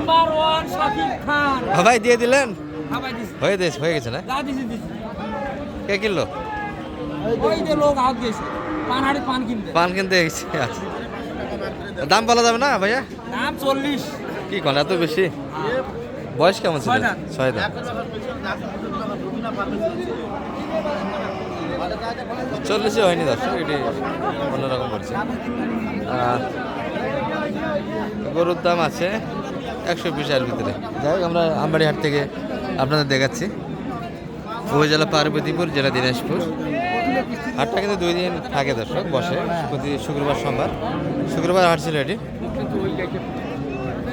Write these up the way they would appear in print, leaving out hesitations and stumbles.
Number 1 Shakib Khan. ভাই দিয়ে দিলেন? হ্যাঁ ভাই দিছি। হয়ে গেছে না? যা দিছি দিছি। কে কিনলো? ওই যে লোক হাত দিয়েছে পানহাড়ি পান কিনতে গেছি। আচ্ছা, দাম বলা যাবে না ভাইয়া? দাম 40। কি কোন এত বেশি? বয়স কেমন ছিল? 6 দাঁত। 40 হয়নি দর্শক, এটি অন্যরকম করছে। গরুর দাম আছে 120 ভিতরে। যাই হোক, আমরা আমবাড়িহাট থেকে আপনাদের দেখাচ্ছি। উপজেলা পার্বতীপুর, জেলা দিনাজপুর। হাটটা কিন্তু 2 দিন থাকে দর্শক, বসে প্রতি শুক্রবার সোমবার। শুক্রবার হাট ছিল এটি,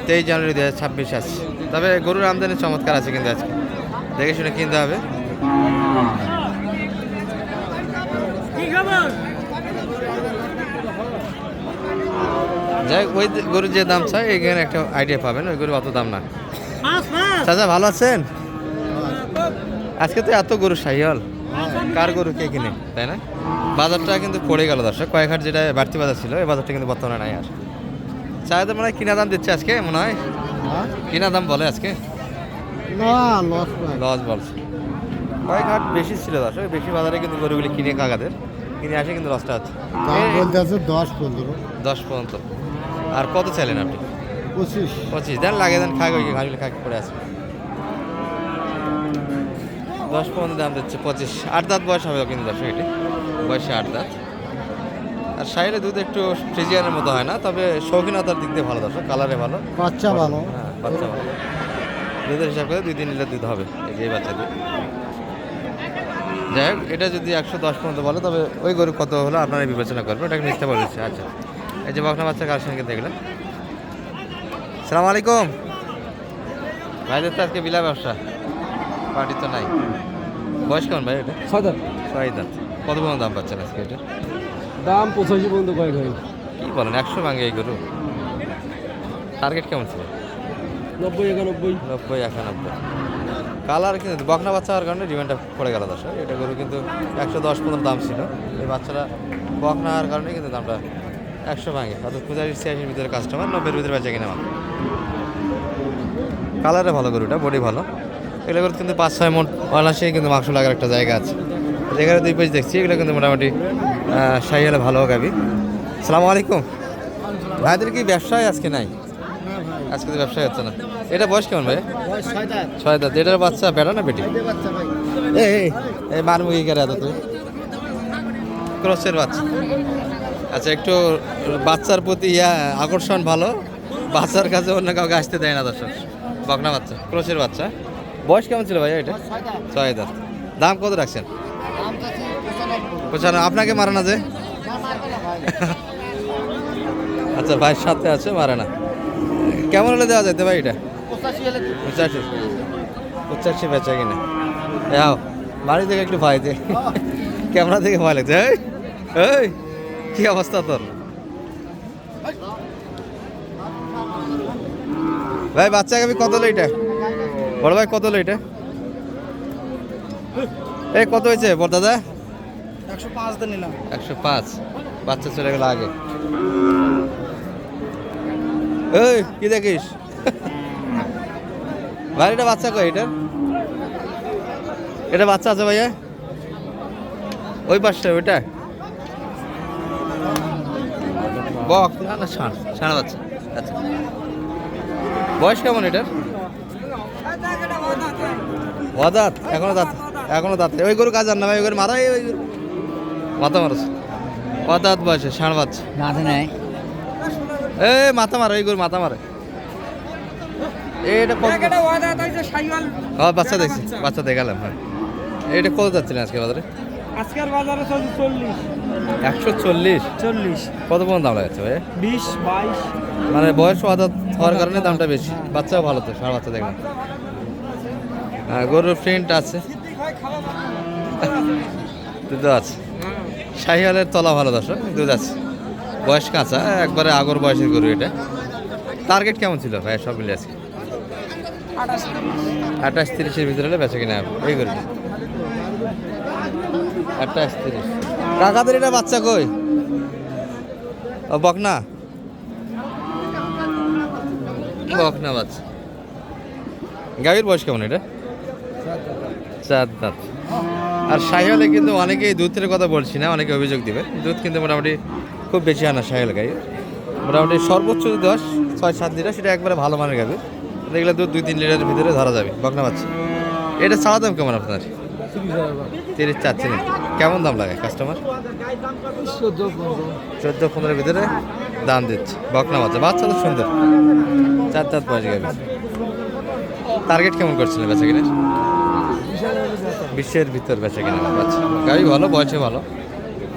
23 জানুয়ারি 2026 আছে। তবে গরুর আমদানি চমৎকার আছে কিন্তু আজকে, দেখে শুনে কিনতে হবে। যাই হোক, ওই গরুর যে দাম চাই এখানে একটা আইডিয়া পাবেন, ওই গরু অত দাম না। চাচা ভালো আছেন? আজকে তো এত গরু সাইহল, কার গরু কে কিনে, তাই না? বাজারটা কিন্তু পড়ে গেল দর্শক, কয়েক হাট যেটা বাড়তি বাজার ছিল এই বাজারটা কিন্তু বর্তমানে নাই আর। চাই তো মনে হয় কিনা দাম দিচ্ছে আজকে, মনে হয় কিনা দাম বলে আজকে লস বলছে। কয়েক হাট বেশি ছিল দর্শক, বেশি বাজারে কিন্তু গরুগুলি কিনে কাকাদের কিনে আসে, কিন্তু লসটা আছে। 10 পর্যন্ত। আর কত চাইলেন আপনি? 25 দেন, লাগে দেন, খাই ঘাসগুলি খাই পড়ে আছে। 10 পর্যন্ত দাম দিচ্ছে 25। 8 দাঁত বয়স হবে কিন্তু দর্শক, এটি বয়সে 8 দাঁত। আর সাইডে দুধ একটু ফ্রিজিয়ানের মতো হয় না, তবে শৌখিনতার দিক দিয়ে ভালো দর্শক, কালারে ভালো, বাচ্চা ভালো। হ্যাঁ বাচ্চা ভালো। দুধের হিসাব করে 2-3 লিটার দুধ হবে এই যে বাচ্চা দুধ। যাই হোক, এটা যদি 110 পর্যন্ত বলে তবে ওই গরু কত হলো আপনারা বিবেচনা করবেন, ওটাকে মিথ্যা বলেছে। আচ্ছা, এই যে বকনা বাচ্চা কার সঙ্গে দেখলেন। সালাম আলাইকুম ভাইদের, তো আজকে বিলা ব্যবসা, পার্টি তো নাই। বয়স কেমন ভাই এটা? 6 দাঁত। 6 দাঁত। কত পর্যন্ত দাম পাচ্ছেন আজকে এটা? দাম 85 পর্যন্ত কয়েক হয়। কি বলেন, 100 ভাঙে এই গরু? টার্গেট কেমন ছিল? 90 91। 90 91। কালার কিন্তু বকনা বাচ্চা হওয়ার কারণে ডিমান্ডটা পড়ে গেল দর্শক। এটা গরু কিন্তু 110 পর্যন্ত দাম ছিল, এই বাচ্চারা বকনা হওয়ার কারণে কিন্তু দামটা 100 ভাঙে। অর্থাৎ 85-86 ভিতরে কাস্টমার, 90-এর ভিতরে বেচা কিনা মাল। কালারে ভালো গরুটা, বডি ভালো। এগুলো গরু কিন্তু 5-6 মণ অনায়াসেই কিন্তু মাংস লাগার একটা জায়গা আছে। যেখানে 2 পেজ দেখছি এগুলো কিন্তু মোটামুটি সাইয়ালে ভালো গাবি। সালামু আলাইকুম ভাইদের, কি ব্যবসায় আজকে নাই? আজকে তো ব্যবসায় হচ্ছে না। এটা বয়স কেমন ভাই? 6 দাঁত। এটার বাচ্চা বেটা না বেটি? এই মারমুখী করে এত তুই ক্রসের বাচ্চা। আচ্ছা, একটু বাচ্চার প্রতি আকর্ষণ ভালো, বাচ্চার কাছে অন্য কাউকে আসতে দেয় না দর্শক। বকনা বাচ্চা, ক্রসের বাচ্চা। বয়স কেমন ছিল ভাইয়া এটা? 6 দাঁত। দাম কত রাখছেন? 95। আপনাকে মারে না যে? আচ্ছা, ভাইয়ের সাথে আছে, মারে না। কেমন হলে দেওয়া যেতে ভাই এটা? 85 বেচা কিনা। যাও বাড়ি থেকে একটু ভয় দে, ক্যামেরা থেকে ভয় লাগছে। এই কি অবস্থা তোর ভাই? বাচ্চা গাবি কত হলো এটা? বড় ভাই কত হলো এটা? এই কত হয়েছে বড় দাদা? 105 দিয়ে নিলাম। 105। বাচ্চা চলে গেল আগে। এই কি দেখিস ভাই? এটা বাচ্চা কই এটার? এটা বাচ্চা আছে ভাইয়া? ওই পাশে ওইটা বক না না ষাঁড় বাচ্চা। আচ্ছা, বয়স কেমন এটার? দাঁত এখনো দাঁত। ওই গরু কাজ আর না ভাই, ওই গরু মাথা, ওই মাথা মারছ। দাঁত বয়সে ষাঁড় বাচ্চা এই মাথা মারে, ওই গরু মাথা মারে। এটা বাচ্চা দেখছি, বাচ্চা দেখালাম। হ্যাঁ, এটা কত যাচ্ছিলেন আজকে বাজারে? আজকের বাজারে 40। 140। কত পর্যন্ত দাম লাগাচ্ছে ভাই? 20 22। মানে বয়স হওয়ার কারণে দামটা বেশি। বাচ্চাও ভালো তো, ষাঁড় বাচ্চা দেখলাম। গরুর প্রিন্ট আছে, দুধ আছে। শাহিওয়ালের তলা ভালো দর্শক, দুধ আছে। বয়স কাঁচা, একবারে আগর বয়সের গরু এটা। টার্গেট কেমন ছিল ভাই সব মিলে আজকে? 28-30-এর ভিতরে হলে বেচা কিনা এই গরু। 28-30। কাকাদের এটা বাচ্চা কই? ও বকনা বাচ্চা। গাভীর বয়স কেমন এটা? 4 দাঁত। আর শাহিওয়ালে কিন্তু অনেকেই দুধের কথা বলছি না, অনেকে অভিযোগ দিবে, দুধ কিন্তু মোটামুটি খুব বেশি আনা শাহিওয়াল গাই, মোটামুটি সর্বোচ্চ যদি 6-7 লিটার, সেটা একবারে ভালো মানের গাভী। দেখলে দুধ 2-3 লিটারের ভিতরে ধরা যাবে, বকনা বাচ্চা। এটা চাওয়া দাম কেমন আপনার? 30 চাচ্ছেন। কেমন দাম লাগে কাস্টমার? 14-15 ভিতরে দাম দিচ্ছে, বকনা বাচ্চা। বাচ্চা তো সুন্দর, 4 দাঁত বয়স গাভী। টার্গেট কেমন করছিলেন বেচা কিনে? 20-এর ভিতর বেচা কিনে বাচ্চা। গাভী ভালো, বয়সে ভালো,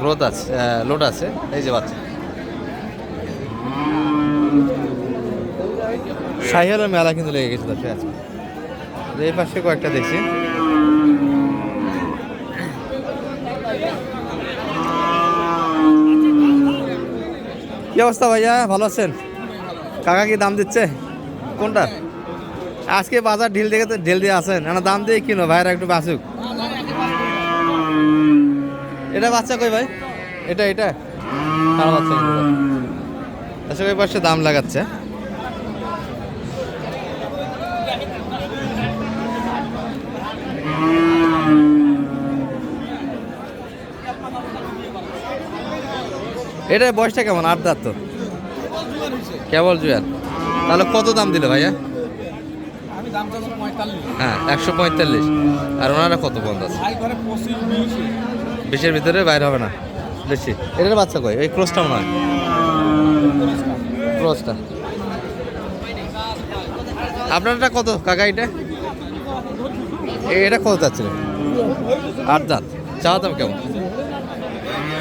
গ্রোথ আছে, লোড আছে। এই যে বাচ্চা শাহিওয়ালের মেলা কিন্তু লেগে গেছে দর্শক আজকে। এই পাশে কয়েকটা দেখছি। কি অবস্থা ভাইয়া, ভালো আছেন? কাকা কি দাম দিচ্ছে কোনটা? আজকে বাজার ঢিল দেখে তো ঢিল দিয়ে আছেন, না দাম দিয়ে কিনো ভাইরা একটু বাঁচুক। এটা বাচ্চা কই ভাই? এটা আর বাচ্চা আসলে ওই পাশে দাম লাগাচ্ছে। এটার বয়সটা কেমন? 8 দাঁত তো, কেবল জুয়ার। তাহলে কত দাম দিল ভাইয়া? হ্যাঁ 145। আর ওনারা কত বন্ধ আছে? 20-এর ভিতরে বাইরে হবে না বেশি। এটার বাচ্চা কই? ওই ক্রসটা মনে হয়, ক্রসটা। আপনারটা কত কাকা? এটা কত চাচ্ছিলেন? 8 দাঁত। চাওয়া দাম কেমন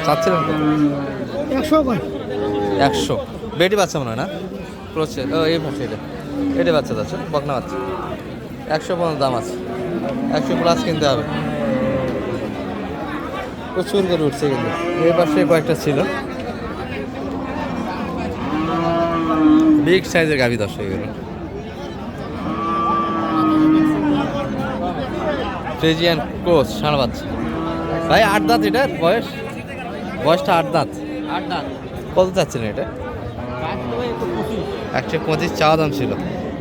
চাচ্ছিলেন? 100। বেটি বাচ্চা মনে হয় না? ক্রসে এই পাশে এটা বাচ্চা যাচ্ছে, বকনা বাচ্চা। 100 পর্যন্ত দাম আছে, 100+ কিনতে হবে। প্রচুর করে উঠছে কিন্তু। এই পাশে কয়েকটা ছিল, বিগ সাইজের গাভী দর্শক এগুলো। ফ্রিজিয়ান ক্রস ষাঁড় বাচ্চা ভাই। 8 দাঁত এটার বয়সটা 8 দাঁত। কত চাচ্ছিলেন এটা? 125 চাওয়া দাম ছিল।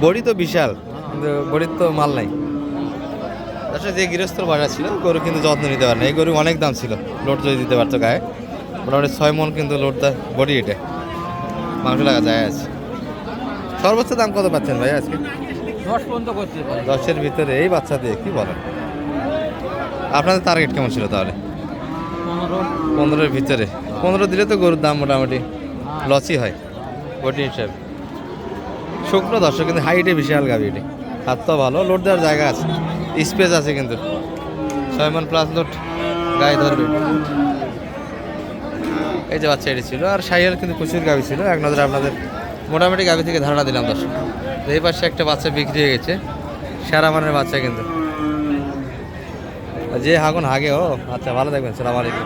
বড়ি তো বিশাল, কিন্তু বড়ির তো মাল নাই। আসলে যে গৃহস্থর বাজার ছিল, গরু কিন্তু যত্ন নিতে পারে না। এই গরু অনেক দাম ছিল, লোড যদি দিতে পারতো গায়ে। মোটামুটি 6 মণ কিন্তু লোড দেয় বডি, এটা মাংস লাগা যায় আছে। সর্বোচ্চ দাম কত পাচ্ছেন ভাই আজকে? 10 পর্যন্ত করছে। 10-এর ভিতরে এই বাচ্চা দিয়ে কি বলেন? আপনাদের টার্গেট কেমন ছিল তাহলে? 15-এর ভিতরে। 15 দিলে তো গরুর দাম মোটামুটি লসই হয় বডি হিসাবে। শুকনো দর্শক, কিন্তু হাইটে বিশাল গাভী। এটি হাত তো ভালো, লোড দেওয়ার জায়গা আছে, স্পেস আছে, কিন্তু 6 মণ প্লাস লোড গায়ে ধরবে। এই যে বাচ্চা এটি ছিল। আর শাহিওয়াল কিন্তু প্রচুর গাভী ছিল। এক নজরে আপনাদের মোটামুটি গাভী থেকে ধারণা দিলাম দর্শক। এই পাশে একটা বাচ্চা বিক্রি হয়ে গেছে, সেরা মানের বাচ্চা কিন্তু। যে হাগুন হাগে। ও আচ্ছা, ভালো থাকবেন, সালাম আলাইকুম।